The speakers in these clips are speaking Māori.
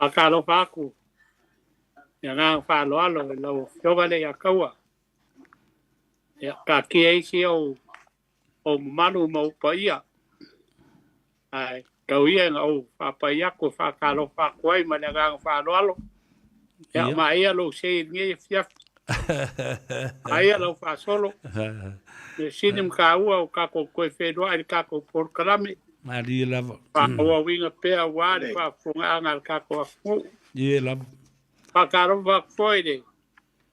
Whakaro whaku. Ia ngā whāloalo e lau whiowale a kaua. Ia ka kia isi o manu mau pa ia. Ai, kau ia ngā o whapai ako whakaro whakuai ma le ngā whāloalo. Ia ma ia lo se nge fiaf. Ai alo whasolo. Ia sinim ka ua o kako koe whenua i kako porkarame. Mari lava. Whaua winga pea wāre whafunga anga kako afu. Ie lava. Whakaro whakoire.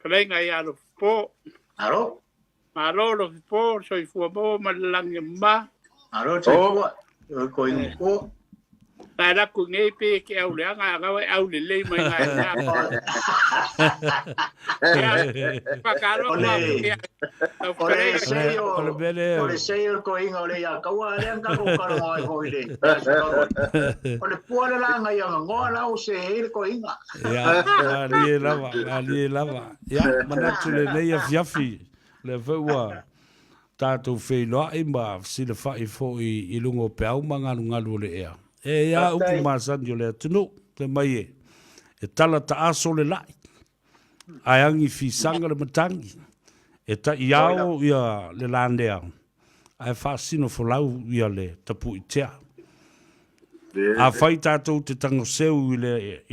Karenga i alo po. Aro? Alo Lofipo, so i fua mo malalangi ma. Aro te fua. Ko ingo po. Nā raku ngei pē ke au lea ngā ngawa au le lei mai ngā ngā. Whakaro Ole seio ko inga ole ia kaua rea ka ko karo ngoi hoi le. Ole puare la ngai anga ngoa lau se heire ko inga. Ia, ali lava. Ia, manatu le nei a fiafi. Le Vaipua tātou whenua i ma sila whai fo i lungo pe au ma ngalu le ea. E ia upu māsani o le atunu, te mai e. E tala ta aso le lai. Ai angi fisanga le matangi. E ta iao ia le landea. Ai whaasino folau ia le tapu i tea. A whai tātou te tango seu i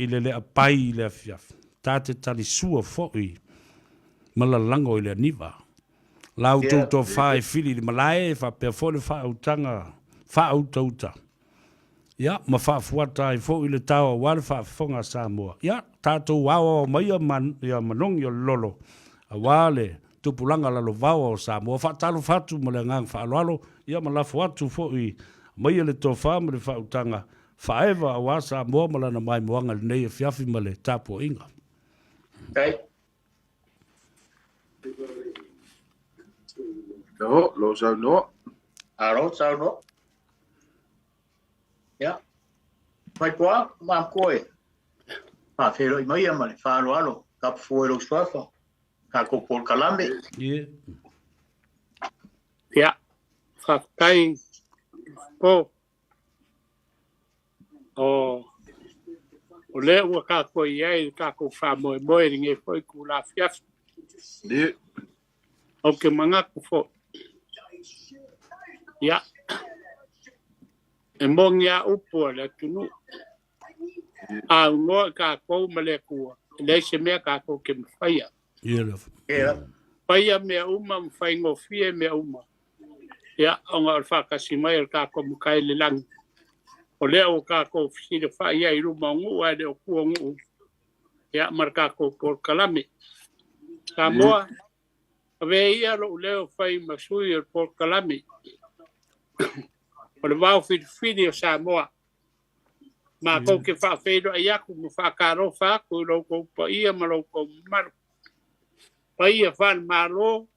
le apai i le afiaf. Tā te tali sua fo i malalango i le aniva. Lau tō Vaofilifili malae fa pe fole fa utanga fa utauta. Ya ma fa fuata i fo ile tau wa fa fonga Samoa. Ya tato wa mai man ya manong yo lolo. Awale tupulanga la lo wa Samoa fa talo fatu malengang fa lolo ya ma la fuatu fo i mai le to fa me fa utanga fa eva wa Samoa malana mai moanga nei fiafi male tapo inga. Okay. No, lo sau no. Aro sau no. Ya. Vaipua, ma koe. Pa fero i mai ama le whāroalo. Ka fuero swafa. Ka ko por kalame. Yeah. Ya. Whakai. Po. O le ua ka koe iai ka ko whamoe moe ringe fo i kula fiaf. Yeah. O ke mangaku fo. Ya. E mongi a upua le tunu. A ungoa ka kou male kua. Le se mea ka kou ke mwhaia. Yeah. Whaia mea uma, mwhai ngofie mea uma. Ya, onga o whakasi mai o ka kou mukai le langi. O leo o ka kou fisire whaia i ruma o ngu, aere o kua ngu. Ya, mar ka kou por kalame. Samoa, ave ia lo leo whai masui o por kalame. O le Vaofilifili o Samoa. Ma kou ke whawhero ai aku mo whakaro whaku lau kou pa ia ma lau kou maru. Pa ia whan malo,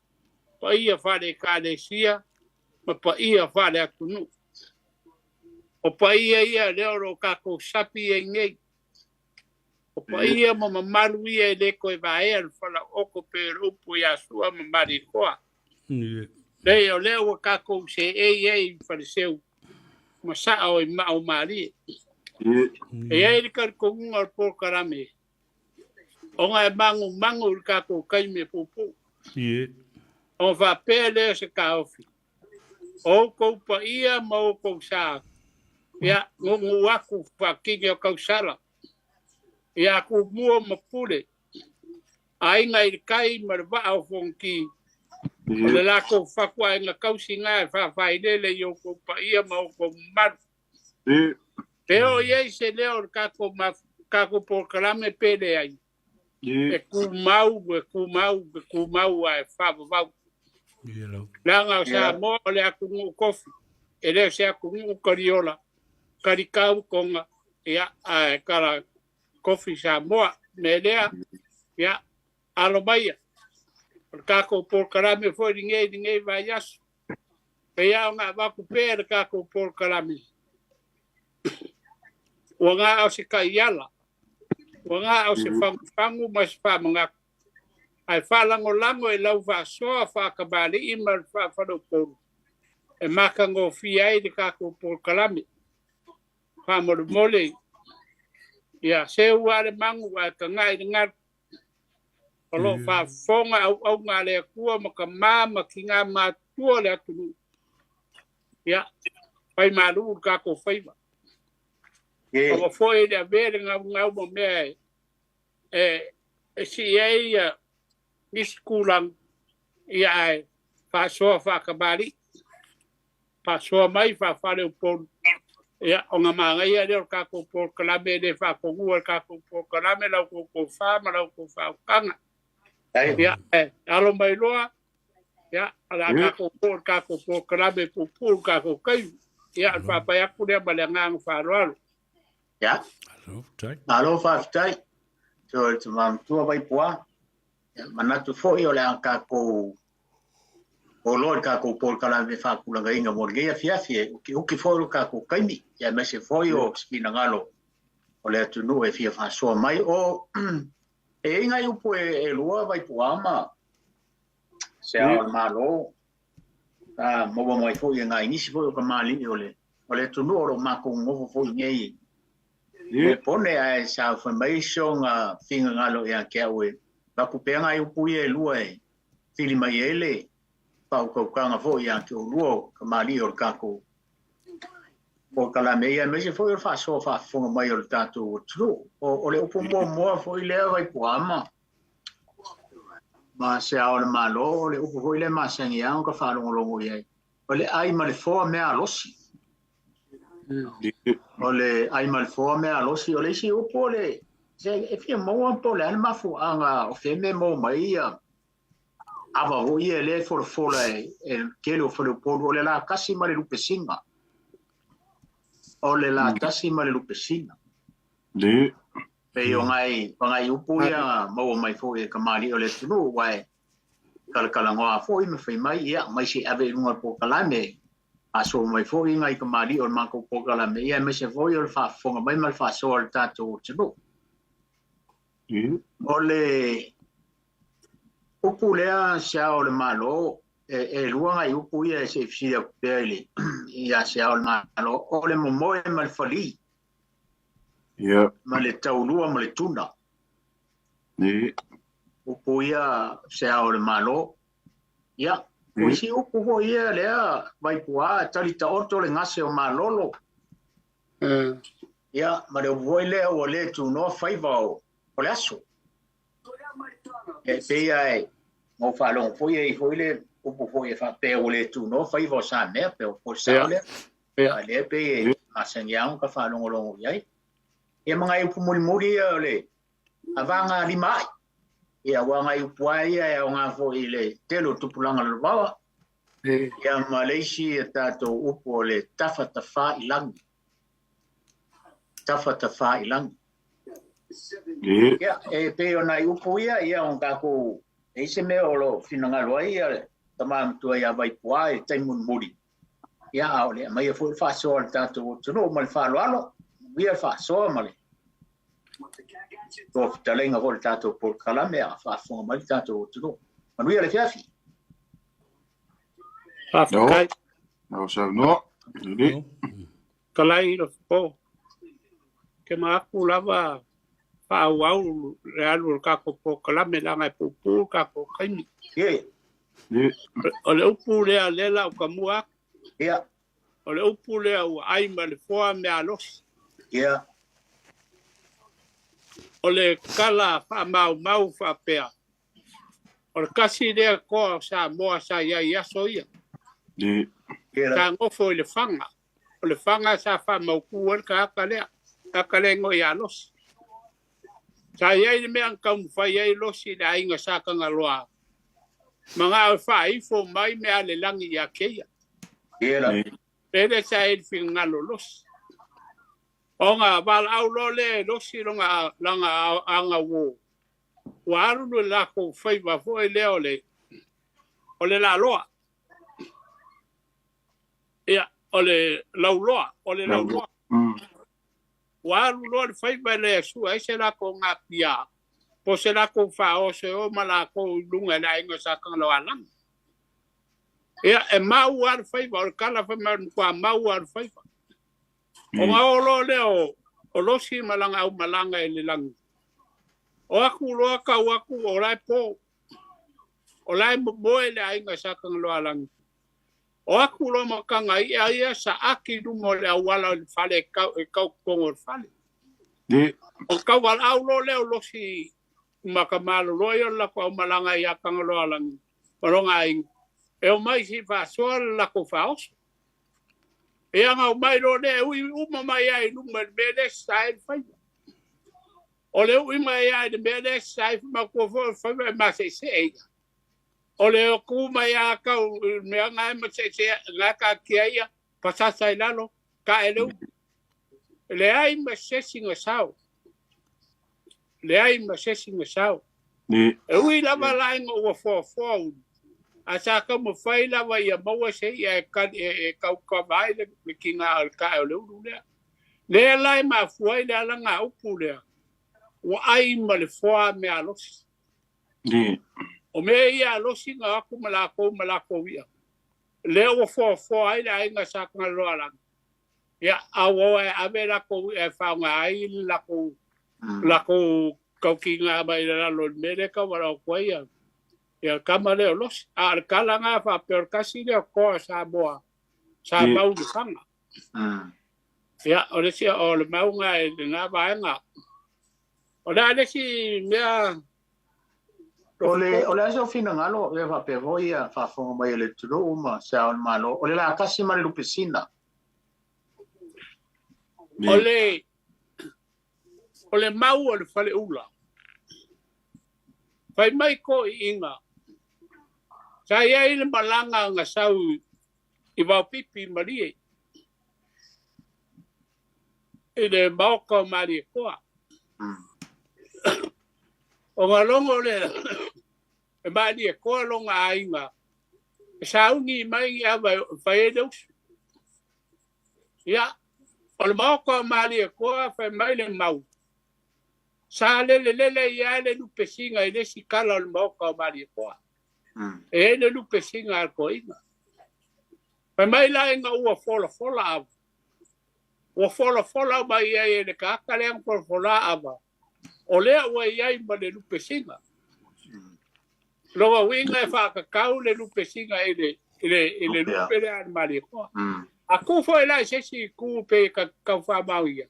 pa ia whan e kālesia, ma pa ia whan e akunu. O pa ia leo ro kako sapi e ngei. O pa ia ma maru ia e leko e vaea le whala oko pe rupu ia sua ma marikoa. Leo o kako se e whariseu. Masao i mao mari. E ai ka konga o porkarame. O nga mangu i kako kai me pupu. O va pele se ka ofi. O ko pa ia ma o ko sa. Ya ngungu aku pa kinge o kausala. Ya ku mua mapule. Ai ngai kai marva o fonki. O le lako whakua e ngā kausi ngā e whawhainele i o ko pa ia ma o ko maru. Peo iei se leo kako porkarame pele ai. E ku mau a e whawavau. Langa o Samoa o le aku ngu kofi. E leo se aku ngu kariola. Karikau konga. Ia a kara kofi Samoa. Me lea. Ia alo maia. Kako porkarame foi ninguém vai aso. E ia ngā waku pēra kako porkarame. O ngā au se kaiala. O ngā au se whangu mas whamangako. Ai whalango e lau whasoa whakabali i mar whawhanoporu. E makango whiai de kako porkarame. Whamoru mole. Ia se wale mangu wa tangai ngar. Olo fa fonga au ngale kua maka kinga matua le atunu. Ia pai malu ka ko faiva. O foi de ver ngau mo me si ia niskulang ia fa so fa kabali. Pa so mai fa fale o pon. Ia o nga manga ia le ka ko por kalame de fa ko ngua ka ko por kalame la ko fa ma la ko fa kanga. Ia alo mai loa. Ia ala ka ko por kalame por ka ko kai. Ia fa pa ya ku le balangang fa ro. Ia. Alo fa tai. So tu mam tu Vaipua. Mana tu foi o le ka ko o lor ka ko por kala me fa kula ga inga mo ge fia o ki foi ka ko kaimi ya me se foi o spina ngalo o le tu no e fia fa so mai o e inga u po e lua Vaipua ma Seao'omālō mo mo foi nga inisi foi o ka mali o le tu no ro ma ko ngo foi ngei e pone a sa formation a finga ngalo ya ke o ba ku pe nga u po e lua e fili mai ele pau kau kanga fo ia ke uruo ka mali o kako o kala meia me se foi o fa so fa fonga mai o tatu tru o le upo mo foi le Vaipua ma Seao'omālō o le upo foi le masangi ang ka fa longo ia o le ai ma le fo me a losi o le ai ma le fo me a losi o le si upo le se e fia mo po le ma fu anga o fe me mo mai ia ava o ia le for e kele o for o le la kasi ma le lupe singa o le la kasi ma le lupe singa le pe o ngai upu ia mo mai fo e kamali o le tunu wai kala ngoa fo i me fai mai ia mai si ave lunga po kalame a so mai fo i ngai kamali o ma ko po kalame ia me se fo i o fa fonga mai mal fa so al tato tunu o le upu lea Seao'omālō e luanga i upu ia se fisia pele ia Seao'omālō o le momoe mal fali ma le taulua ma le tuna upu ia Seao'omālō ia o si upu ho ia lea Vaipua talita oto le ngase o malolo ia ma le voi lea o le tunoa faiva o le aso e pe ia mo fa long foi le upu foi fa pe o le tu no fai vo sa me pe o sa le le pe a sengiang ka fa long ia e mga upu muri le avanga lima ia wanga upu ia nga foi le telo tupulanga le bawa ia Malaysia tato upu le tafatafa ilang ia e pe ona upu ia on ka ko e se me o lo finanga loa ia tamam tu ia Vaipua e taimun muri ia o le mai fo fa so tato no mal fa lo ia fa so male to talenga vol tato por kalame a fa fo mal tato no manu ia le fiafi no so no ni kalai lo po ke ma ku lava pa wau real ka ko po kalame la ngai pupu ka ko kaimi o le upu le lela o kamua o le upu le o ai ma le foa me alos o le kala fa mau fa pea o le kasi le ko Samoa sa ia soia ka ngofo le fanga o le fanga sa fa mau ku ka le ngo ia los sa ia me an kam fa ia losi da inga sa ka ngaloa manga fa i fo mai me ale langi ya keia pele sa e finga los onga bal au lo le losi longa langa anga wo waru lo la ko fai va fo le ole la loa ia ole lauloa waru lo fai va le su ai se la ko ngapia po se la ko fa o se o mala ko lunga la ingo sa kan lo alam ia e mau ar fai va kala fa man ko mau ar fai o ma o lo le o o losi malanga au malanga e le lang. O aku loa ka waku o lai po. O lai moe le ainga sakang loa lang. O aku loa makanga ia sa aki rumo le awala le fale kau kongo le fale. O kau wal au lo leo losi makamalo loa la ko malanga ia kang loa lang. Maronga ing. E o mai si Faasamoa la ko faos. E anga o mai lo le ui uma mai ai numa mele sai fai. O le ui mai ai de mele sai ma ko fo ma se se. O le o ku mai a ka me anga ma se la ka kia pasasa ilalo ka ele. Le ai ma se singa sao. Le ai ma se singa sao. E ui la balai ngo fo asa ka mo fai la wa ia maua se ia ka vai le kinga al ka le ulu le lai ma fuai le ala nga upu le wa ai ma le foa me alos o me ia losi nga aku malako ia le o fo ai la nga sa ka lo ala ia awo e ave la ko e fa nga ai la ko ka kinga ba ila lo me ka wa ko ia ya kamale los al kalanga fa per kasi le ko Samoa sa mau de fanga ya ole si ole mau nga na ba nga ole ale si mea ole aso fina ngalo e fa pe voia fa fo mai le tulo uma Seao'omālō ole la kasi male lu piscina ole mau ole fale ula fai mai ko inga saya ini malanga nga sau i Vaopilifi marie. Ine mauka marie koa. O ngalongo le marie koa longa ainga. Saungi mai ava faedos. Ya, o mauka marie koa fai mai le mau. Sa lele ia le lupesinga ile sikala o mauka marie koa. E ne lupe singa al koinga. Pa mai la inga ua fola ava. Ua fola mai ia e ne kakaleang fola ava. O lea ua iai ma le lupe singa. Loa winga e whakakau le lupe singa e le lupe le an mari koa. A kufo e lai sesi kupe kau whamau ia.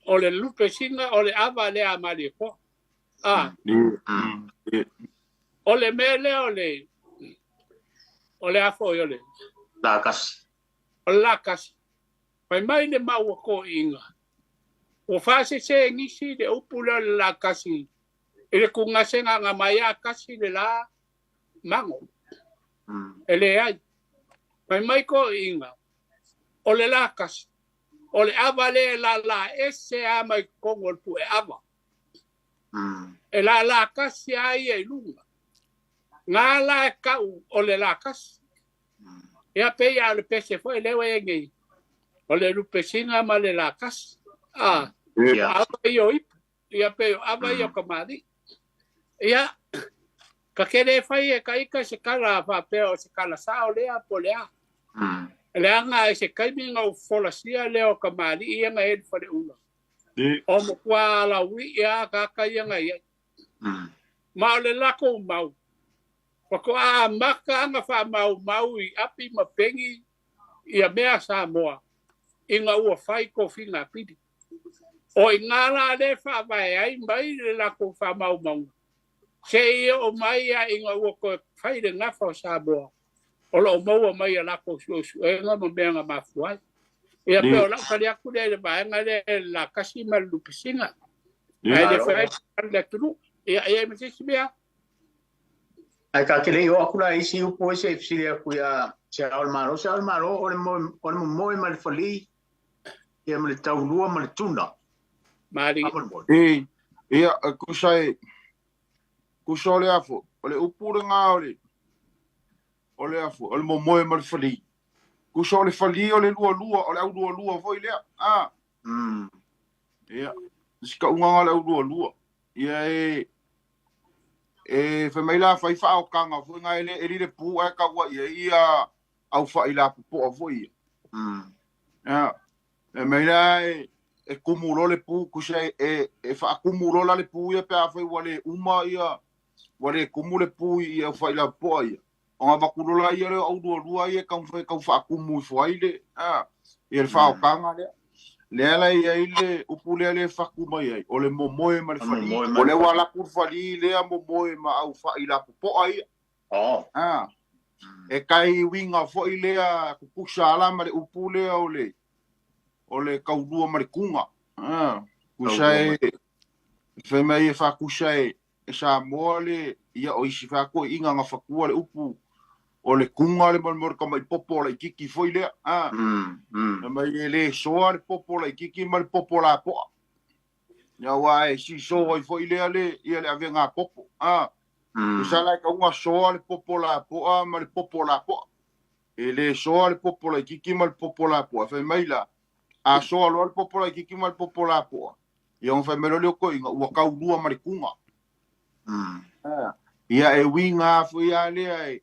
O le lupe singa o le ava le a mari koa. Ole mele ole afo ole lakas pai mai le mau ko inga o fase se ngisi de upula lakasi ele kunga senga nga maya kasi le la mango ele ai pai mai ko inga ole lakas ole avale la ese ama kongol pu e ava e la lakas ai e lunga ngala ka o le lakas ya pe ya le pese foi le wenge o le lupe singa ma le lakas ava yo ya pe ava yo kamadi ya ka kere fai e ka se kala fa pe o se kala sa o le apolea le anga se kai minga o folasia le o kamadi ia nga e fa le ula o mo kwa la wi ya ka ia nga ia ma le lako mau Pako maka anga wha mau I api mapengi ia mea Samoa. Inga ua whai ko whina pidi. O I ngala le wha vai ai mai le lako wha mau. Se ia o mai a inga ua ko whai le ngafa o Samoa. O lo maua mai a lako su e nga ma mea nga mafuai. Ia peo la kari aku le vaenga le la kasi ma lupisinga. Ai le whai le tunu. Ia me se mea. Ai ka kele yo akula isi upo ese fsile akuya Seao'omālō o le mo mal fali e mal taulua mal tuna mari ia ku le afu o le upu nga o le afu o le mo mal fali ku le fali o le lua o le au lua foi le ia ska unga le au lua ia fa mai la fa o kanga fu nga ele le pu a ka wa ia au fa ila po vo ia ya mai la e kumulo le pu kusai e fa kumulo la le pu ia pe afai wale uma ia wale kumule pu ia fa ila po ia o ba kulola ia le au dua ia kau fa kumu foi le ia le fa o kanga le ala ia ile upule le fa kuma ia o le momoe ma le fali o le wala kur fali le momoe ma au fa ila po ia e kai winga fo ile a kukusa ala ma le upule o le kaulua ma le kunga kusai fe mai fa kusai e Samoa le ia o isi fa ko inga nga fakua le upu o le kunga le mo ka mai popo le kiki foi le mai le soa le popo le kiki ma le popo la po ya wa e si so foi le ia le avenga popo sa la ka unha soa le popo la po ma le popo la po e le soa le popo le kiki ma le popo la po fe mai la a soa lo le popo le kiki ma le popo la po ia on fa melo le ko inga wa ka ulua ma le kunga ia e winga foi ale ai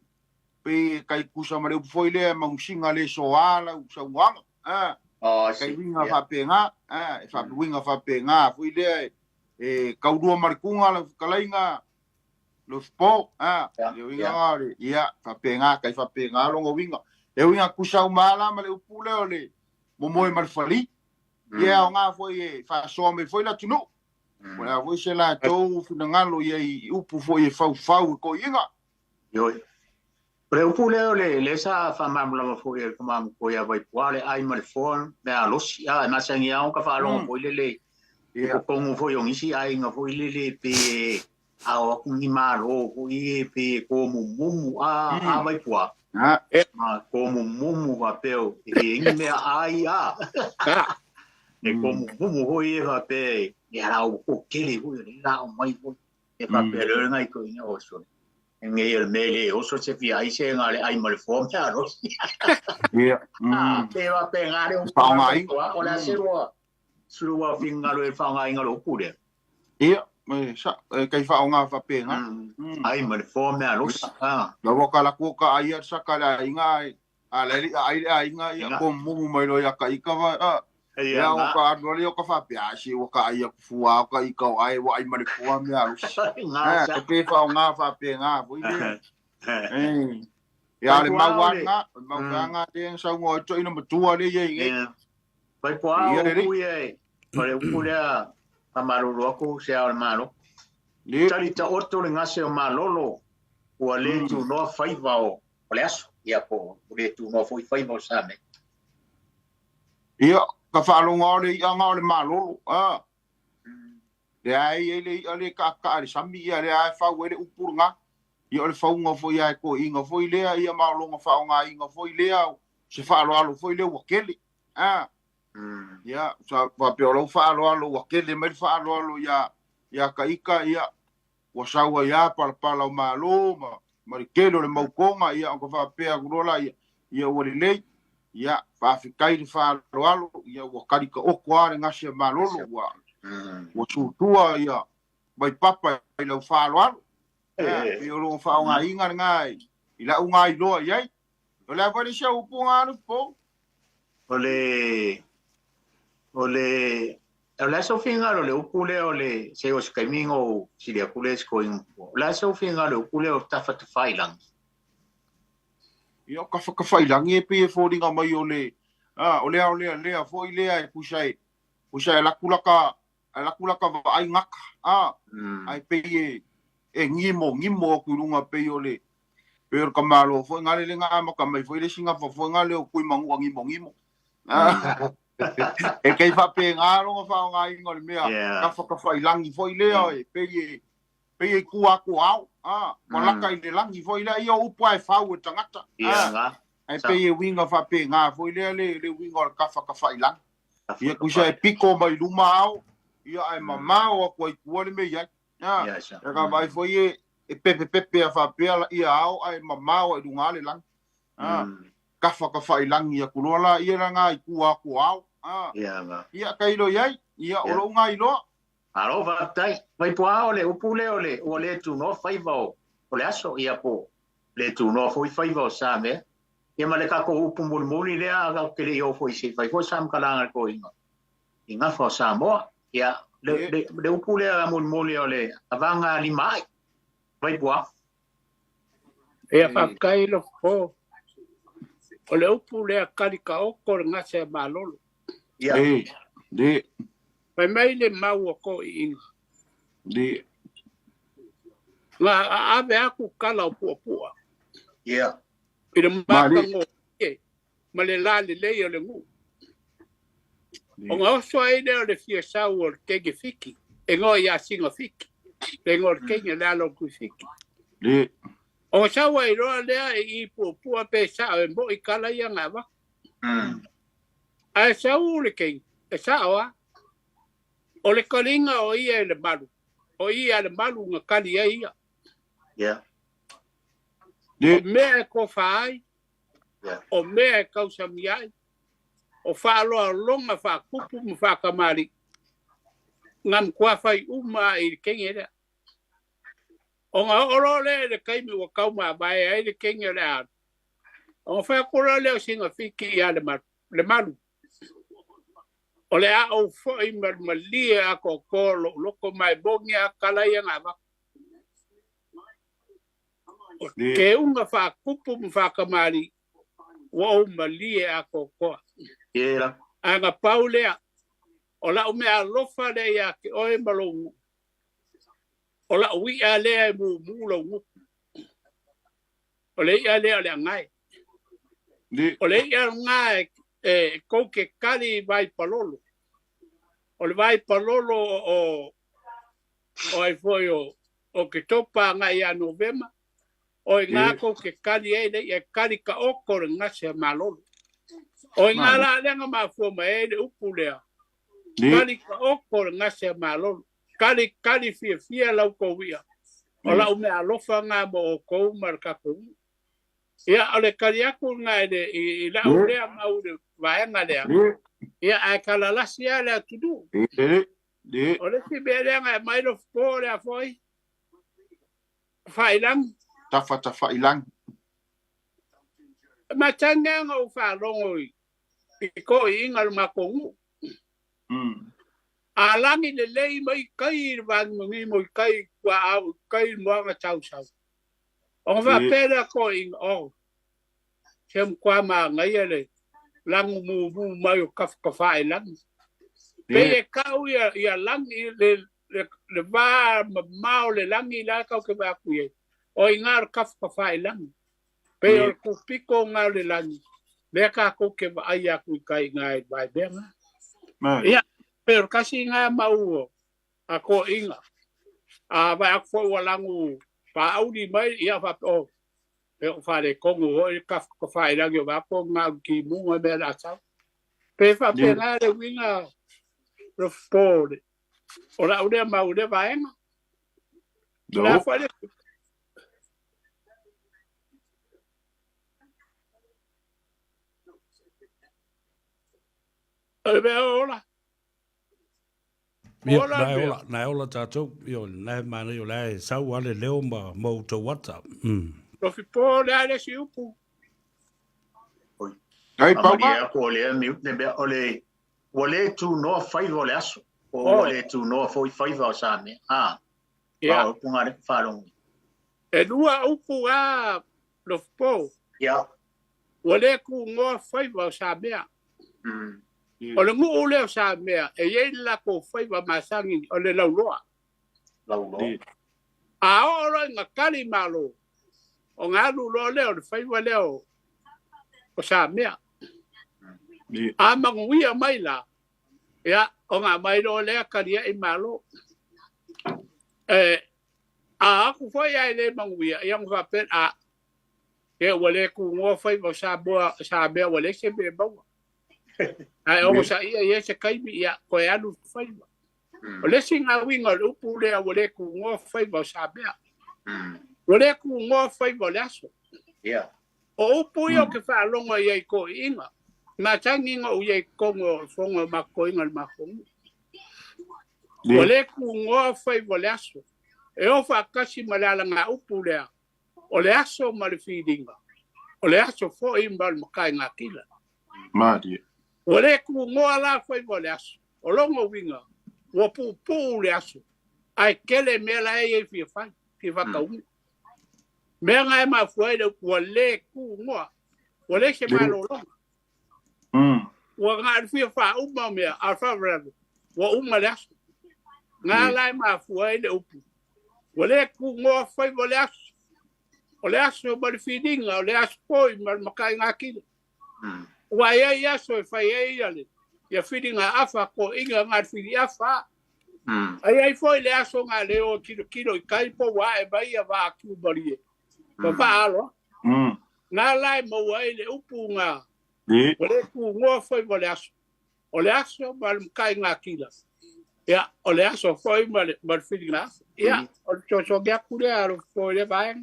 pe kai kusa mare foi le mangusinga le soala u sauanga kai winga fa penga fa winga fa penga foi le e kaudua markunga la kalainga Lofipo e winga ia fa penga kai fa penga longo winga e winga kusa umala male upule ole momoe marfali ia nga foi fa so me foi la tunu wala voi se la tou finangalo ia upu foi fau ko inga yo pre upu le sa fa mamla foi ko mam ko ia Vaipua le ai mal fon me alos ia na sangi au ka fa lo foi le ko kongu foi on isi ai nga foi le pe a ku ni malo foi pe ko mumu a Vaipua ma ko mumu va peo e ngi me ai e como foi va pe era o que ele foi lá o mai foi e va pe le ngai ko ni oso en el mele oso se fi ai se ngale ai mal fo me aro te va pegar un pa mai o la suru fingalo e fa ngai ngalo kure me sa kai fa nga fa pe nga ai mal fo me aro lo ka la ko ka ai sa ka la ngai ai ngai ko mu mai lo ya ka va ia o ka adole o ka fa piasi o ka ia fua o ka ika ai wa ai mari fua me aru e pe fa nga fa pe nga foi le ia le mawanga te sa ngo to ina matua le ye vai poa o ye pare upulea tamaruru ko Seao'omālō le tarita orto le ngase o malolo o le tu no faiva o le aso ia po le tu no foi faiva sa me ia ka whaalonga ole i anga ole malolo, le ai le ka ale sami ia le ai whau ele upurunga, i ole whaunga foi ai ko inga foi lea, ia maolonga whaunga inga foi lea, se whaaloalo foi lea wakele, ia, sa wapeolo whaaloalo wakele, mai whaaloalo ia ka ika ia, wasaua ia palapala o malo, marikelo le maukonga, ia onka whapea kurola, ia wale lei, ia whaafikai le whaaloalo, ia wakarika oko are ngase malolo, wa sutua ia, mai papa i lau whaaloalo, i olo whaonga inga ngai, i lau ngai loa iai, o le awale sia upo ngā rupo. O le so finga le upule o le se o skaimingo si le kule sko ingo. La so finga le upule o tafa te failang. Ia ka whakawhailang e pe e whoringa mai o lea fo i lea e pusai lakulaka wa ai ngaka, ai pe e ngimo o kurunga pe o le pe o kamalo fo ngale le ngā maka mai fo i le singa fo ngale o kui mangua ngimo. E kei whape ngā ronga whao ngā inga le mea ka whakawhailangi fo i lea e pe e kua ko au. Malaka i le langi foi le ia upa e fau e tangata. Ai pe e winga fa pe nga foi le winga o ka fa ilang. Ia kusa e piko mai luma au. Ia ai mama o ko i kuale me ia. Ia ka vai foi e pepe a fa pe ia au ai mama o lunga le lang. Ka fa ilang ia kulola ia nga i kua ko au. Ia ka ilo ia o lo nga ilo. Alo Vaipua Vaipua ole upule ole tu no faiva ole aso ia po le tu no foi faiva sa me ia male ka ko upu muli le aga ke le o foi se fai ko sam kalanga ko inga inga fo Samoa ia le upu le amol ole avanga limai Vaipua e fa kai lo po o le upu le kalika o ko ngase malolo ia de pai mai le mau ko in de la ave aku kala pu ia ina maka ngo e male la le le ngu o nga so ai le fia sa o ke fiki e ngo ya singa fiki e ngo ke ni la lo ku fiki de o sa wa i ro le I pu pe sa e mo I kala ia nga ba a sa u le ke e sa wa o le kalinga o ia le malu o ia le malu nga kali ia ia o mea ko fai o mea kausa miai o whaaloa longa whakupu mu whakamari ngam kua whai uma I kengi rea o ngā oro le kaimi wa kauma mai ai le kengi rea o whakura leo singa whiki ia le malu o le a o fwoi malie a ko kolo loko mai bongi a kalai ngā waka ke unga whakupu mu whakamari wa o malie a ko koa ia anga paulea o la ume a lofa le ia ke oe malongu o la ui a lea mu lo o le ia lea le ngai o le ia ngai e ko ke kali vai palolo o le vai palolo o ai foi o ke topa ngai a novema o ngā ko ke kali e kali ka okor ngase malolo o ngala lenga ma fo mai le upulea kali ka okor ngase malolo kali fia lau ko wia o la ume alofa nga mo ko marka ko ia ole kali aku nga I la ulea mau de vaenga lea ia ai kala lasia le tudu ole si bele nga mai lo fo le foi failang tafa ilang matanga nga u fa longo I ko ingal makongu alangi le lei mai kai van ngi mo kai kwa au kai mo nga chau on va pera ko in o sem kwa ma ngai le lang mu mai kaf fa ilang pe ka u ya lang le va ma le lang ila ka ke ba ku ye o ingar kaf fa ilang pe o ku piko nga le lang le ka ko ke ba ya ku kai ngai ba benga ya pero kasi nga mau ako inga ba ako walangu pa audi mai ia fa o pero fa le kongo o ka fa ila yo ba ko nga ki mu nga be la sa pe fa pe nga le winga Lofipo ora ude mau de ba enga la fa le hola na ola tatou yo na mana yo la sau ale leo mo to WhatsApp Lofipo le si upu ai pa ko le mi ne be ole tu no fai vole aso o ole tu no foi fai va sa me ia o punga de falong e lua upu a Lofipo ia ole ku ngo fai va sa mea o le ngu ole sa mea e ye la ko fai va masangi o le lauloa a ora nga kali malo o nga lu lo le o fai va leo o sa mea a manguia mai la ya o nga mai lo le kali e malo a ku foi ai le manguia yang va pen a e ole ku ngo fai va sa mea ole se be bo ai o sa ia se kai ia ko e alu fai o le singa winga upu le ole ku ngo fai va sa mea ole ku ngo fai va le aso ia o upu yo ke fa longa ia ko inga ma tangi ngo ia ko ngo fonga ma ko inga ma ko ole ku ngo fai va le aso e o fa kasi malala nga upu le o le aso ma le feedinga o le aso fo imbal makai nga kila Madi. Ole ku ngoa la foi voleaso. o longo winga ua pu le aso ai kele me la e fi fa fi va ka un me nga ma foi le ua le ku ngoa ua le se malo longa ua nga fi fa uma me a fa vrado ua uma le aso nga lai ma foi le upu ua le ku ngoa foi ua le aso o le aso ma le fidinga o le aso poi ma makai nga kile ua ia so e fai ia le ia fidinga afa ko inga nga fidi afa ai foi le aso nga le o kilo i kai po wa e vai va ku barie pa alo nga lai mo wa le upu nga o le ku ngo foi o le aso ma makai nga kila ia o le aso foi ma le fidinga ia o cho ga ku le aro foi le vai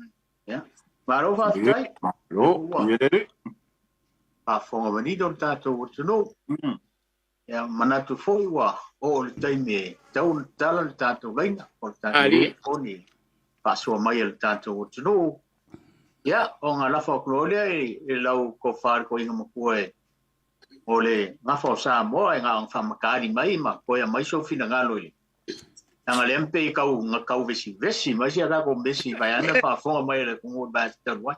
ia Maro fa tai. Lo, ye. A fonga vanido tato tuno. Ya manatu foi wa o le taime tau tala le tato gaina o tato oni. Pasua mai le tato tuno. Ya o nga lafa klolia e lau ko far ko inga mapue. O le ngafa o Samoa e nga whamakari mai ma ko ya mai so fina ngalo i. Nga lempe i kau vesi mai si ada ko vesi vai ana fa fonga mai le kungo ba tanwa.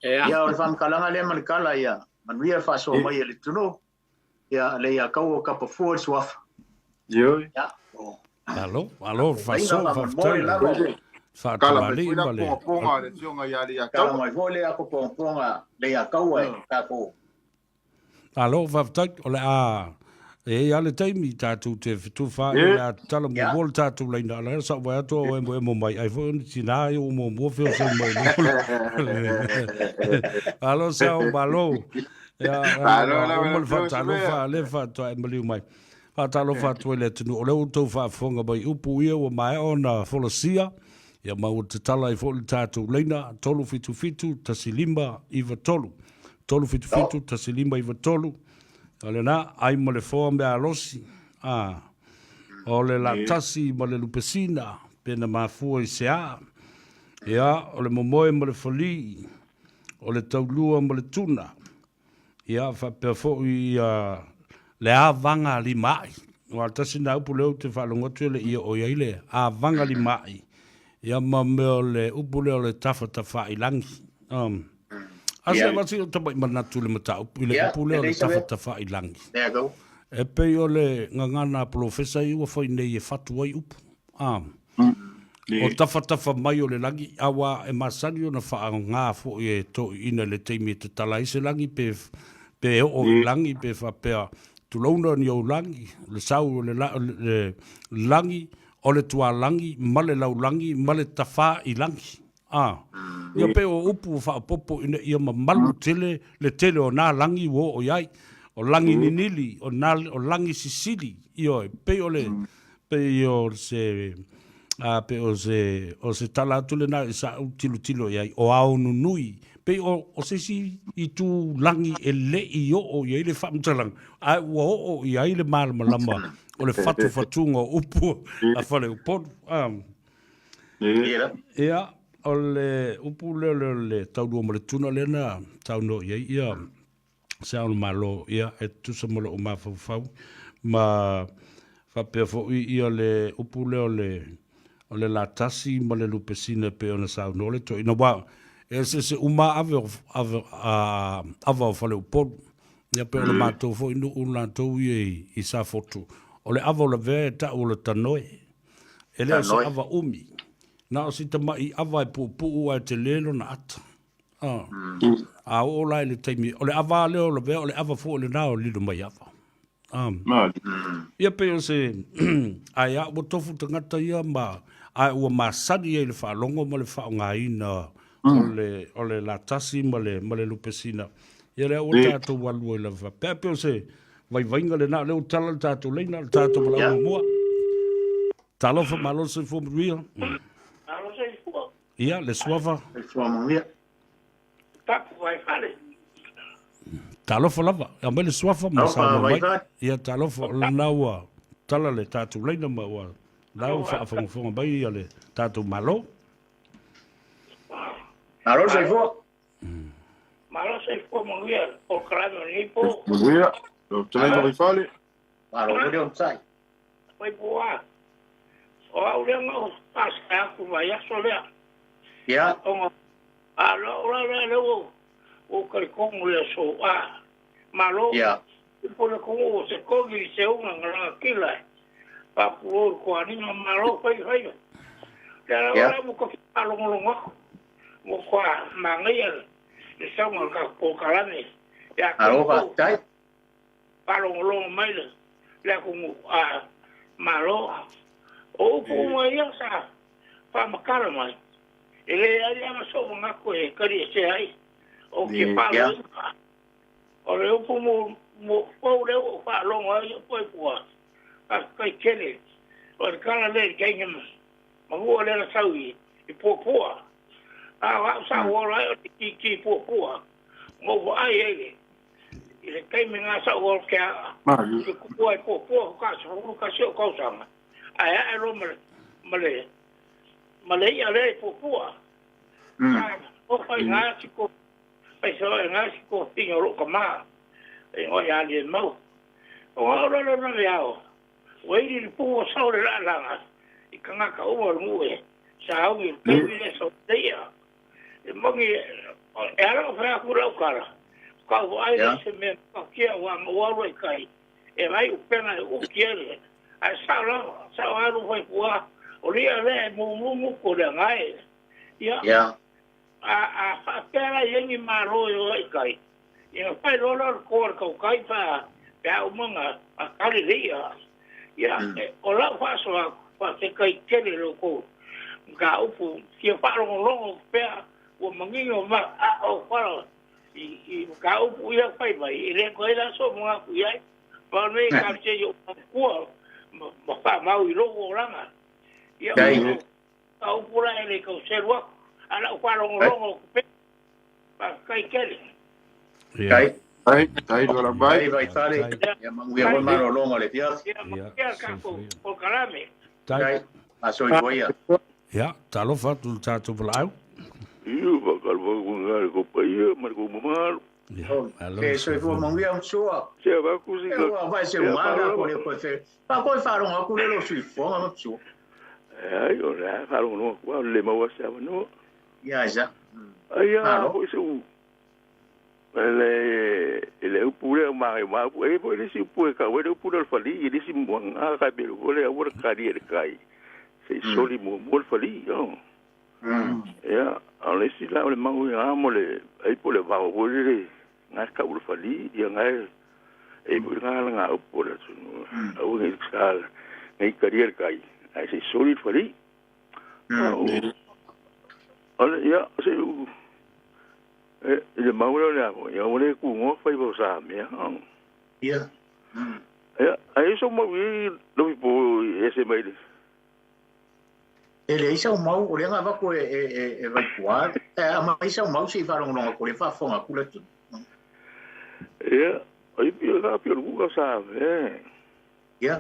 Ya o whamkalanga le man kala ya manuia fa so mai le tuno. Ya le ya kau o kapa fuor swaf. Yo. Ya. Alo, fa so fa kala me le ponga le tionga ya le ya kau. Kala mai vole ako ponga le ya kau e kako. Alo, fa ole a e ale taimi tatu te fitu fa ia tala mo vol tatu leina la sa wa to e mo mai ai fo tina yo mo fio so mai alo Seao'omālō ya mo fa talo fa le fa to e mo mai fa talo fa to le tunu o le to fa fonga mai upu ia o mai ona folosia ya mau te tala i fo tatu leina tolu fitu tasilima iva tolu fitu tasilima iva tolu ole na ai mo le fo me alosi ole la tasi mo le lupesina pena mafu i sea ya ole momoe mo le foli ole taulua mo le tuna ya fa perfo i le avanga li mai o tasi na upu leo te falongotu le ia o ile avanga li mai ya ma me le upu leo le tafa i langi Asa wasi o tabai manatu le matau ile upule o le tafa i langi. There you go. E pei o le ngangana profesa i ua whai nei e whatu ai upu. O tafa mai o le langi awa e masani o na wha ngā fo e to ina le teimi te tala i se langi pe o i langi pe wha pea tulauna ni o langi le sau o le langi o le tua langi ma le lau langi ma le tafa i langi. Ia pe o upu fa popo ina ia malu tele le tele o na langi wo o yai o langi ninili o langi sisili io pe o le pe o se tala tu le na sa tilo yai o au nui pe o se si i tu langi e le i o yai le famtalang a wo o yai le malama o le fatu o upu a fale upo ia o le upu le taulu o le tuna le na tauno ia Samoa'omālō ia e tusa mo o mafau ma fa fo ia le upu le o le latasi mo le lupesina pe ona sauno le to ina wa e se uma ava fale upo ia pe le mato fo inu una to i sa foto o le ava le ve ta o le tanoe ele se ava umi na o si tama i awa e pupu a te lelo na ata. A o lai le taimi. O le awa leo le vea, o le awa fo le nao lido mai awa. Ia pe o se, ai a o tofu tangata ia ma, ai ua masani e le whaalongo ma le whaongaina o le latasi ma le lupesina. Ia le o tātou walu e le wha. Pe o se, vai vainga le nao leo tala tātou leina, tātou malau mua. Talofa malo se fo mruia. Ia, le suava. Le suava ia. Tapu Vaifale. Talofa lava. Ia mai le suava ma sa mai. Ia talofa la naua. Tala le tatu leina ma ua. Lau whaafonga mai ia le tatu malo. Malo se fo. Malo se fo manguia. O krano nipo. Manguia. O tele Vaifale. Malo le on sai. Vaipua. O au le ngo pasta ku vai aso le. Ya. O ora le o kai kongu le so a. Malo. Ya. Po le kongu se kogi se unga ngara kila. Pa pu ko ani malo pai. Kala ora mo ko alongo mo kwa mangia. Le sama ka ko kalane. Ya Aloha, tai. Palongo mai le kongu a malo. O po mai sa pa makala mai. Ele ai ama so nga ko e kari se ai. O ke palo. O le po mo po le o pa longo ai po po. A kai kele. O kala le kengem. Mo le la saui. I po po. A sa o la ki po po. Mo ai ele. Ile kai me nga sa o ke a. Ku po ka so ka se ko sa. Ai ro male ya le pupua o fai nga siko pai so nga siko tingo ro kama e o ya le mau o ora no ya o wei ni pu so le la I kanga ka o mo e sa o ni pe ni so dia e mo ni era fa ku ro kara ka o ai se me ka ke wa mo ro kai e vai o pena o kiere a sa ro foi pua o lia le mo ko le ngai ya a pera yengi maro yo kai ya pai lo ko kai pa pa umonga a kali lia ya o la fa so fa se kai kele lo ko ga upu si fa lo pe o mangingo ma o fa I ga upu ya pai mai le ko ila so mo ku ya pa me ka che yo ko ma fa mau I lo ranga ya au pura ele ko serwa ala kwa longo pe pa kai kele kai do la vai tale ya mangu ya maro longo le pia ya ka ko kalame kai aso ikoia ya talo fa tu tato blau Iu ba kalwa ngar ko pa ia mar ko mamar que so ko mangu ya sua se ba ku si ka vai se uma ko le ko se pa ko fa rongo ku le lo sui fo ma su ai ora fa no wa le ma wa sa no ya ja ai ya ko se u ele pure ma pu e po le si pu ka we pu le fali e si mo nga ka be o le o ka di kai se soli mo fali yo ya ale si la le ma u ya mo le ai po le va o le nga ka u fali ya nga e bu nga o po le su o ngi ska ngai ka kai ai se soli fali ale ya se le mauro le amo ya ole ku ngo fai bo sa me ya ai so mo wi Lofipo ese mai ele isa mau o le nga va ko e Vaipua ma isa mau si fa longo ko le fa fonga ku le tu ya ai pio ga pio ku ka sa ya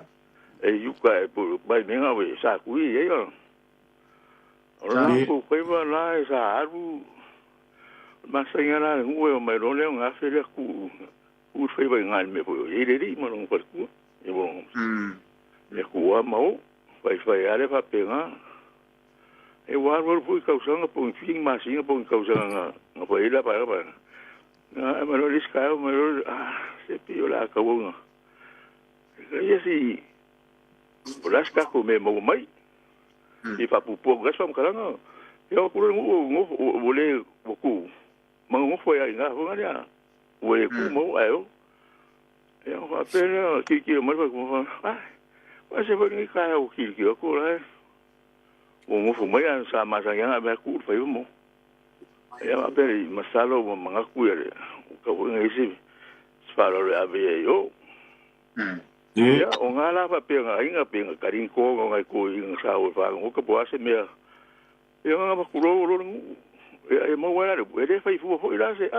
e yu ka e po bai me nga we sa ku ye yo ora ko ko va la sa aru masangana ngwe mai ro le nga fe le ku fe vai ngal me po e le ri mo no ko ku e bo le ku wa mau vai ale fa penga e wa ro fu ka usanga po fin ma singa po ka usanga nga po ila pa na ma ro riska ma ro se pio la ka wo e si polas ka ko me mo mai e fa pu po ga som kalanga yo ku ngo le ku mo foi ainda vamos o e como eu a pena que mas como mas se vai nem cair o que eu lá o foi mais essa mas ainda vai cu foi mo a pena mas salo manga cu ele o que eu nesse falo a ver eu ya o ngala pa pena ainda pena carinho com ngai cu em sao fa o que pode ser me eu não cu lo e mo wala e fai fu fo ila se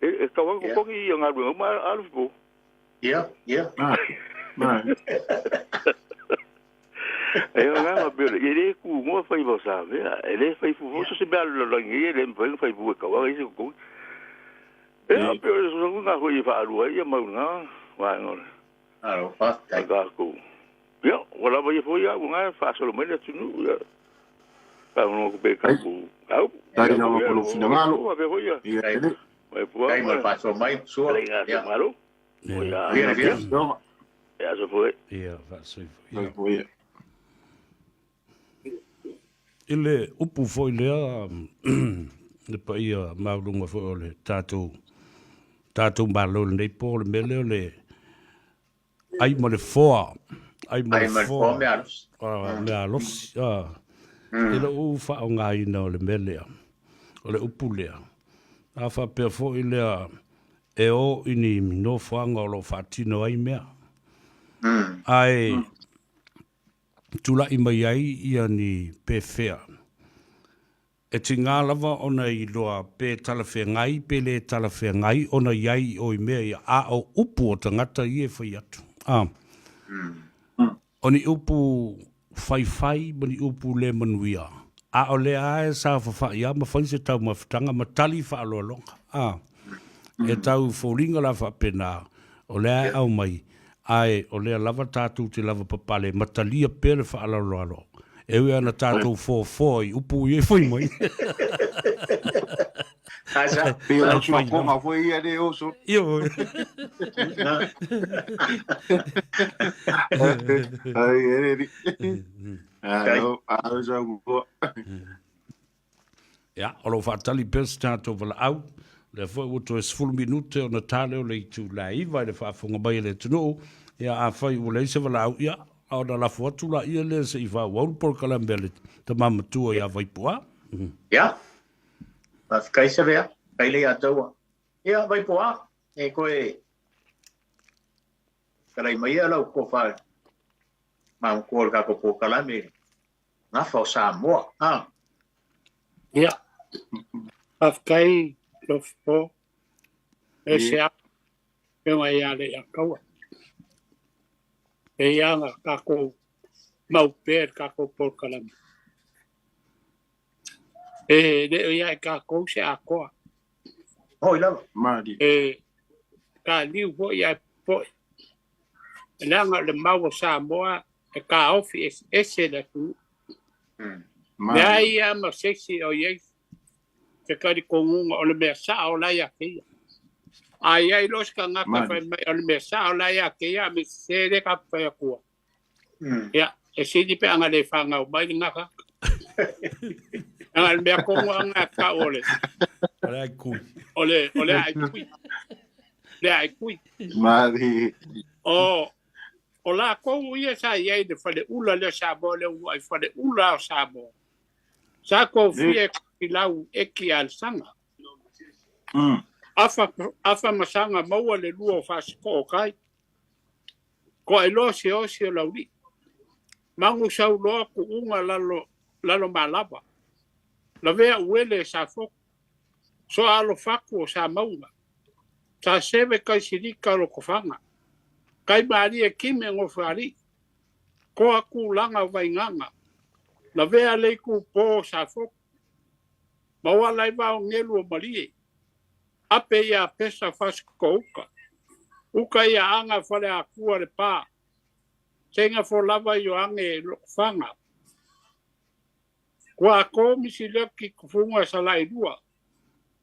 e ka wa ko ki nga ru ma Lofipo ya e nga ma be e ku mo fai bo sa ve e fai fu fo se ba lo ngi e fai fu ka wa isi ko e pe so nga ko i fa ru e ma nga wa ngol alo fa ka ko Ya, wala ba foi ya nga fa solo mai tu nu ya. Ka no be ka bu. Au. Dai na ko lo fina ngalo. Wa be foi ya. Vaipua. Kai mo Faasamoa sua. Ya malo. Ya. Via. Ya so foi. Ya, Faasamoa. Dai foi. Ile upu foi lea le pa ia maulunga foi ole tātou malo nei po le mele le ai mo le foa ai mo le foa me alos ile u fa o ngai no le mele o le upu lea a fa pe foi lea e o ini no fanga lo fatino ai mea ai tula i mai ai ia ni pe fea. E ti ngā lava ona i loa pe talawhea ngai, pe le talawhea ngai, ona iai o i mea ia a o upu o tangata i e whai atu. Oni upu whai, mani upu le manuia. A o le ae sa whawhai a ma whai se tau mawhitanga, ma tali wha aloalonga. E tau fōringa la whapena, o le ae au mai, ai o le lava tātou te lava papale matalia pere fa alalo ewe ana tātou foi upu e foi mai Asa Pela chua konga foi ia de oso. Io Ai eri. Ah, já go. Ja, alo fatali pers tātou vala au le foi uto es full minute ona tale o le tu lai vai le fa fonga bai le tunu ya a fai o le se vala ya o da la fotu la ia le se va wol por kalambele te mama tu ya Vaipua ya pas kai se vea kai le atua ya Vaipua e koe kalai mai ala ko fa ma ko ka ko po kalame na fa Samoa ya afkai Lofipo e Seamoā e mai ale a kaua e anga kako mau per kako por kalame e de ia kako se akoa hoi la Mari. e ka liu ho ia po langa le mau Samoa e ka ofi ese da tu ya ia ma sexy o ye te kari kongunga o le mea saa o lai a keia. Ai ai los ka ngaka whai mai o le mea saa o lai a keia me sere ka whai a kua. Ia, e sidi pe anga le whanga o mai ngaka. Anga le mea kongu anga ka ole. ole ai kui Ole ai kui. Le ai kui. Mari. O la kongu ia sa iei de whale ula le Samoa le uai whale ula o Samoa. Sa ko fie ki lau eki al sanga. Afa masanga maua le lua o whasiko o kai. Ko e lo se o se lauri. Mangu sau loa ku unga lalo malapa. La vea uele sa fok. So alo faku o sa maunga. Sa seve kai sirika lo kofanga. Kai maari e kime ngofari. Ko aku langa vainganga. La vea leiku po sa fok. Maua lai vau ngelu o marie. Ape ia pesa fasiko uka. Uka ia anga whale a kua le pā. Tenga fo lava i o ange whanga. Kua ko misi leki kufunga sa lai lua.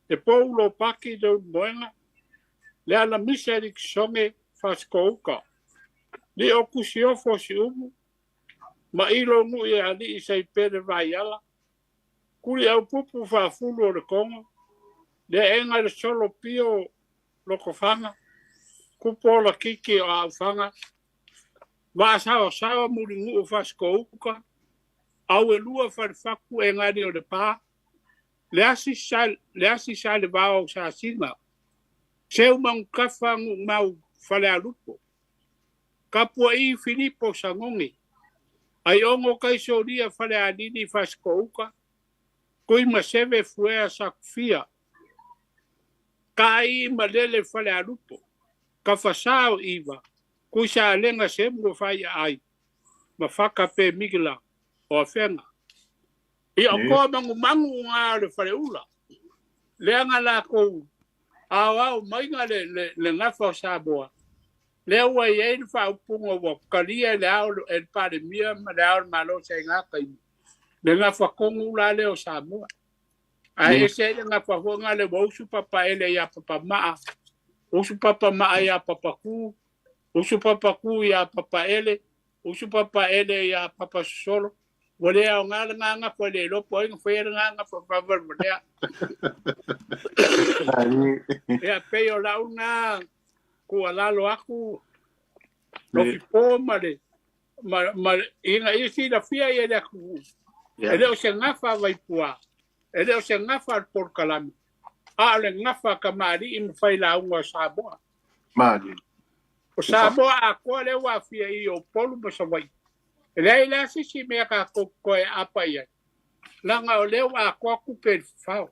E poulo paki dau moenga. Le ala miseri ki songe fasiko uka. Li o kusi ofo si umu. Ma ilo ngu i ali i sei pere vai ala. Kuri au pupu whafulu o le konga. Le enga le solo pio loko whanga. Kupola kiki o au whanga. Wa sawa muri ngu o fasiko uka. Au e lua whaku e ngari o le pā. Le asi sa le vāo sa singa. Seu mau kawha ngu mau whale alupo. Kapua i Filipo sa ngongi. Ai ongo kai soria whale alini fasiko uka. Koi ma seve fuea sa kufia. Kai ma lele whale alupo. Ka whasao iwa. Koi sa alenga se mgo whai ai. Ma whaka pe migila o a whenga. I o koa mangu ngā le whale ula. Le anga la kou. Au mainga le ngafa o Samoa. leo wa ye ni fa pungo wa kalia leo el pare mia ma leo malo se nga kai le nga fa kongu la leo Samoa ai ese nga fa honga le bo su papa ele ya papa ma o su papa ma ya papa ku o su papa ku ya papa ele o su papa ele ya papa solo wole au nga ko le lo po nga nga fa fa wole ya peo la una ko ala lo aku Lofipo ma inga isi la fia ye la ku ele o se ngafa Vaipua ele o se ngafa por kalami ale ngafa kamari im faila unga Samoa mali o Samoa a ko le wa fia I o polu mo sawai ele la si me ka ko apa ye langa o le wa ko ku pe fa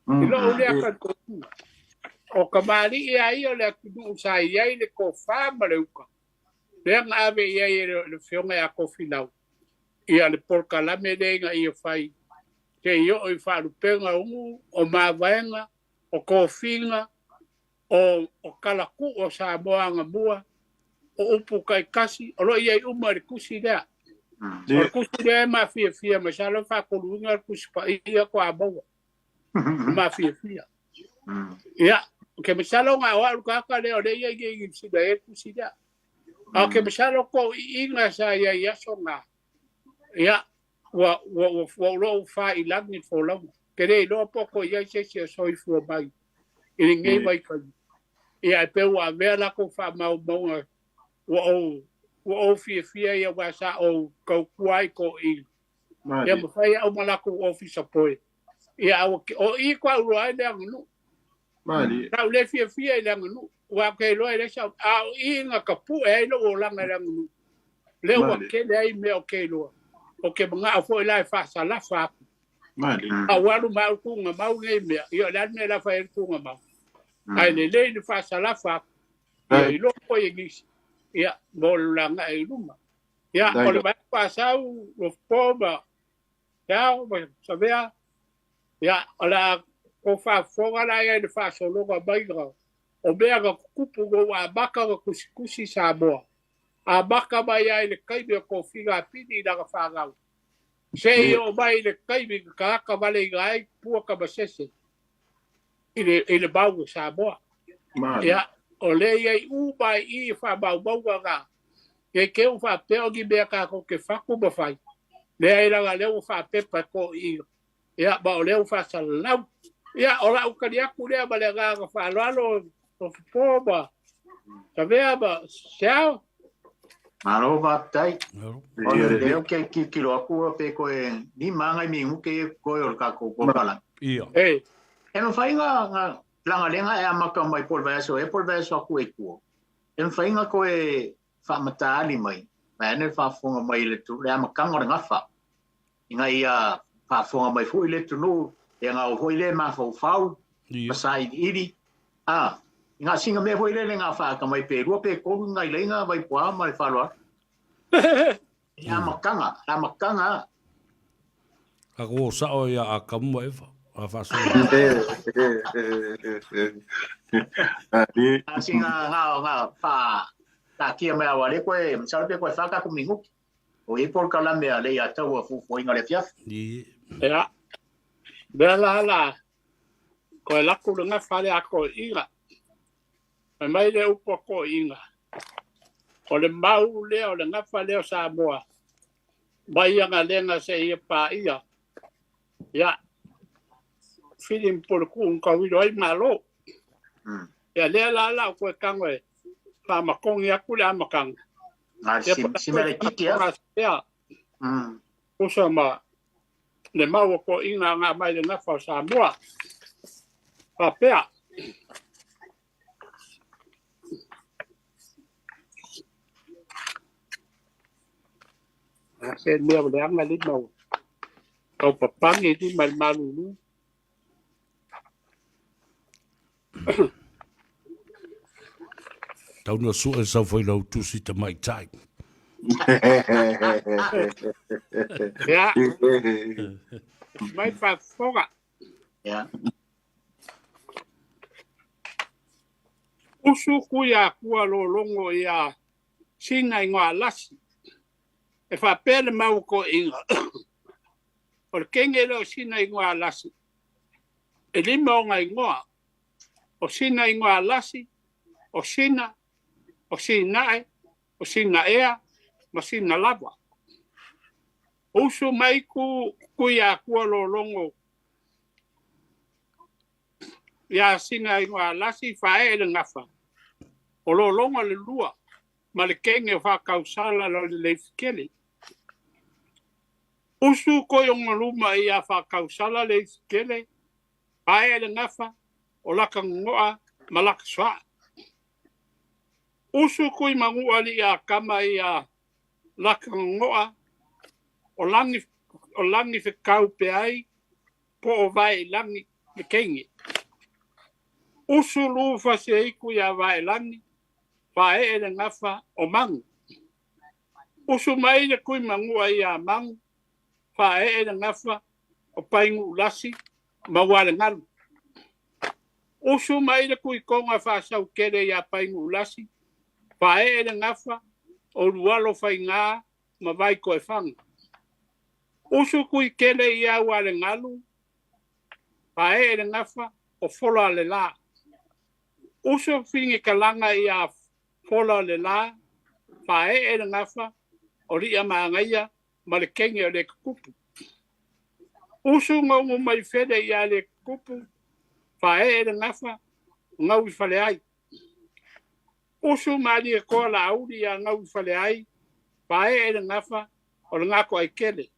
ilo o le ka ko o kamari ia I o le ku sa ia le ko fa ma le uka Leang ave ia le fionga ya kofinau. Ia le porkalame lenga ia fai. Ke io o wharupenga ungu, o mawaenga, o kofinga, o kalaku o Samoanga mua, o upu kai kasi, o lo ia uma le kusi lea. O le kusi lea ma fia, ma salo whakorunga le kusi pa ia ko a maua. Ma fia. Ia, ke masalo ngā waru kaka leo le ia i sida e kusi lea. Ke masalo ko inga sa ia songa ia wa lo fa ilangi fo lo kere lo poko ia se soi fu mai ini ngai mai ka ia pe wa vela ko fa mau o fia ia wa sa o ko kuai ko I ia mo fa ia o malako office apoe ia o I kwa ro ai le ngunu mali ta le fia le ngunu wa ke lo ele sa a inga ka pu e lo o langa la ngunu le wa ke le ai me o ke lo o ke mga fo la fa sa la fa mali a wa lu ma ku nga ma nge me yo la ne la fa e ku nga ma ai le fa sa la fa ai lo ko ye gis ya bol langa e luma ya o le ba pa sa lo poba ya sa vea ya ala ko fa fo la ya de fa so lo ga baiga o bea ga kupu go a baka ga kusi Samoa a baka mai ai le kai ko figa pini da ga fagau se o mai le kai ka vale gai pu ka basese ile bau Samoa ya o le ai u bai I fa bau ga ke u fa pe o gi be ka ko ke fa ku ba fai le ai la le u fa pe pa ko I ya ba o le u fa salau ya ora u ka dia ku le ba le ga fa lo Lofipo ba. Tavea ba. Siao. Maro vatai. Leo ke kilo aku pe ko ni manga mi muke ko or ka ko kala. Ia. Eh. No fai nga langa lenga e amaka mai por vaso aku e ko. Fai nga ko e fa mata ali mai. Mai fa fonga mai le tu le amaka nga fa. Inga ia fa fonga mai fu le tu no e nga o le ma fau. Pasai iri. Nga singa me foi le nga fa ka mai Peilua pe ko ngai le nga Vaipua mai fa lo. Ya makanga. Ka ko sa o ya a kamu e fa so. Singa nga fa ta kia me wa le ko e sa pe ko fa ka ku mingu. O I por kala me le ya ta wa fu foi nga le fiaf. Ya. Bela ko la ku nga fa le ako ira. Mai le upo ko inga. O le mau le o le ngafa leo Samoa. Mai anga lenga se ia pa ia. Ya. Filim por ku un kawiro ai malo. Ya le la ko kangwe. Pa makong ya ku la makang. Si me le kiki ya. Usama le mau ko inga nga mai le ngafa Samoa. Pa pea. Sen mea le anga li mau. Au papangi di malulu. Tau no su e sa foi lau tusi te mai tai. Ya. Mai fa foga. Ya. Usu kuia kua lolongo ia sina ingoa lasi. E whapele mau ko inga. O le kenge leo sina ingoa lasi. E lima o ngai ngoa. O sina ingoa lasi. O sina e. O sina ea. Ma sina lava. Usu mai kuia kua lolongo. Ia sina ingoa lasi fae le ngafa. O lolongo le lua. Ma le kenge whakausala lo le leifkele. Usu koe o ngaluma ia whakausala le leifkele. Fae le ngafa. O laka ngoa ma laka swa. Usu koe mangua li ia kama ia laka ngoa. O langi whikau pe ai. Po o vai langi le kenge. Usu lufa se iku ia vai langi. Fae le ngafa o mangu. Usu mai le kui mangua ia mangu. Fae le ngafa o paingu lasi. Mawale ngalu. Usu mai le kui konga whaasau kere ia paingu lasi. Fae le ngafa o lualo fai ngā ma vai koe whanga. Usu kui kere ia wale ngalu. Fae le ngafa o fola le la. Usu fingi kalanga ia fola le la, fae le ngafa, o ria maangaia, ma le kenge o le kupu. Usu ngongu mai fede ia le kupu, fae le ngafa, ngau i fale ai. Usu mali e koa la auri ia ngau i fale ai, fae le ngafa, o le ngako ai kele.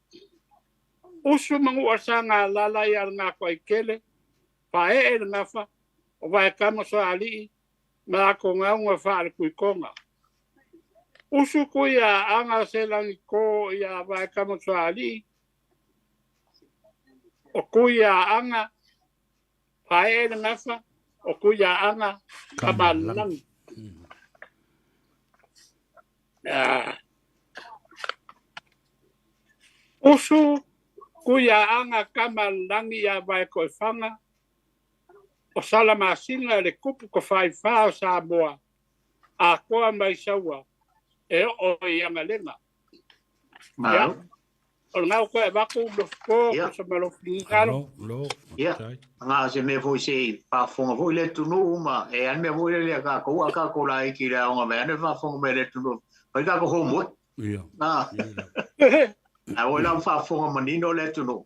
Usu mangu asanga lala ia le ngako ai kele, fae le ngafa, o vai kama so alii, ma ko ngaunga whaare kui konga. Usu kuia anga se langi ko ia vai kama soali. O kuia anga pae le ngafa. O kuia anga kamalangi. Usu kuia anga kamalangi ia vai koe whanga. O salama singa le kupu ko whai whao Samoa. A koa mai saua. E o i angalenga. Mau. O ngau koe waku Lofipo. Ko sa malofingalo. Ia. Ngā se me fwoi se whaafonga fwoi le tunu uma. E an me fwoi le ka koua ka kola i ki rea onga me ane whaafonga me le tunu. Pai ka ko homo. Ia. A oi lau whaafonga manino le tunu.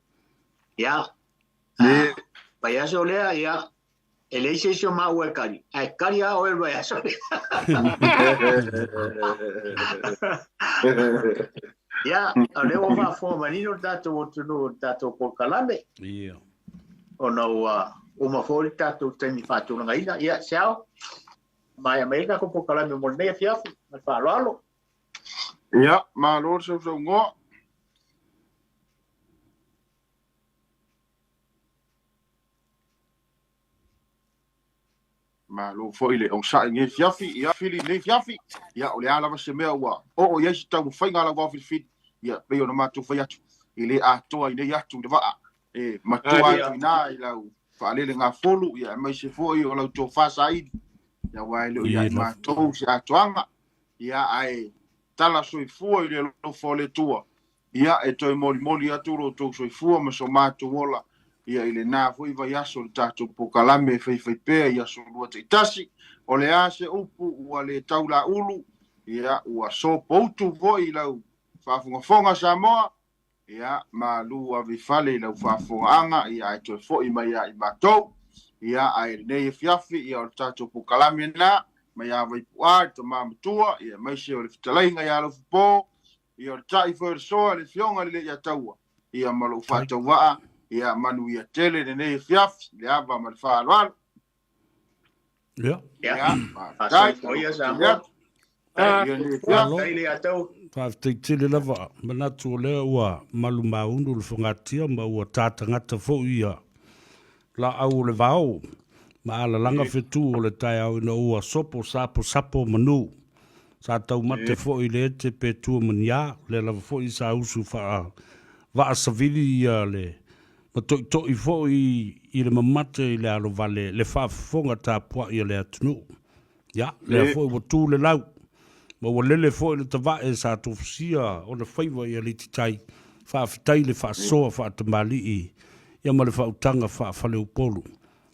Ia. Pai aso lea ia. Ele se sio mau e kari. Ai kari a o e vai aso. Ya, ale o va fo manino dato o tuno dato por kalame. Ia. O no o ma fo dato teni fatu nga ina. Ya, sao. Mai Amerika ko por kalame mo ne fiafu, ma fa lalo. Ya, ma lo so ngo. Ma lo foi le on sa nge fiafi ya fili le fiafi ya o le ala va se mea wa o yes tau fai ngala wa fil ya pe o ma tu fai atu ile a to ile ya tu va e ma tu ai na ila fa le nga folu ya mai se foi o la to fa sai ya wa ile ya ma to se atuanga ya ai tala soi fu ile lo fole tua ya e to moli atu ro to soi fu ma so ma tu wola ia ile na foi vai aso tato po kalame fei pe ia so lua te tasi o le ase upu ua le taula ulu ia ua so poutu voi lau whaafonga Samoa ia ma lua vifale lau whaafonga ia e toi foi mai ia i matou ia ai nei fiafi ia o tato po kalame na mai a Vaipua to mamatua ia mai se o le fitalainga ia Lofipo ia o tai foi so le fionga le ia taua ia malo fatau waa ia manu ia tele nei fiaf le ava mal fa alwal ya Dai ko ia Samoa. Ile atau fa tele lava mana tu le ua malu maundu le fongatia ma ua tata ngata fo ia la au le vao ma ala langa fetu o le tai au no ua sopo sapo manu sa tau mate fo ile te pe tu mania le lava fo i sa usu fa va savili ia le ma to i fo i le mamate i le alo vale le whaafonga tā pua i le atunu. Ya, le fo o tu le lau. Ma o lele fo le tava e sa tu fsia o le faiva ia le titai. Fa fitai le fa soa fa te mali i. Ia ma le fa utanga fa fale upolu.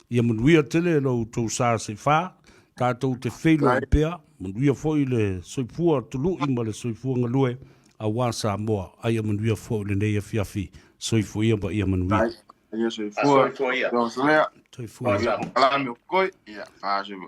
Ia manuia tele lo tu sa se fa. Tātou te whelo i pēr. Manuia fo i le soipua tulu i ma le soipua ngalue. A wā Samoa. Aia manuia fo i le nei a fiafi. Soifu ia ma ia manuia. Ia soifua. Soifua. Soifua. Kalame o koi. Ia, Faasamoa.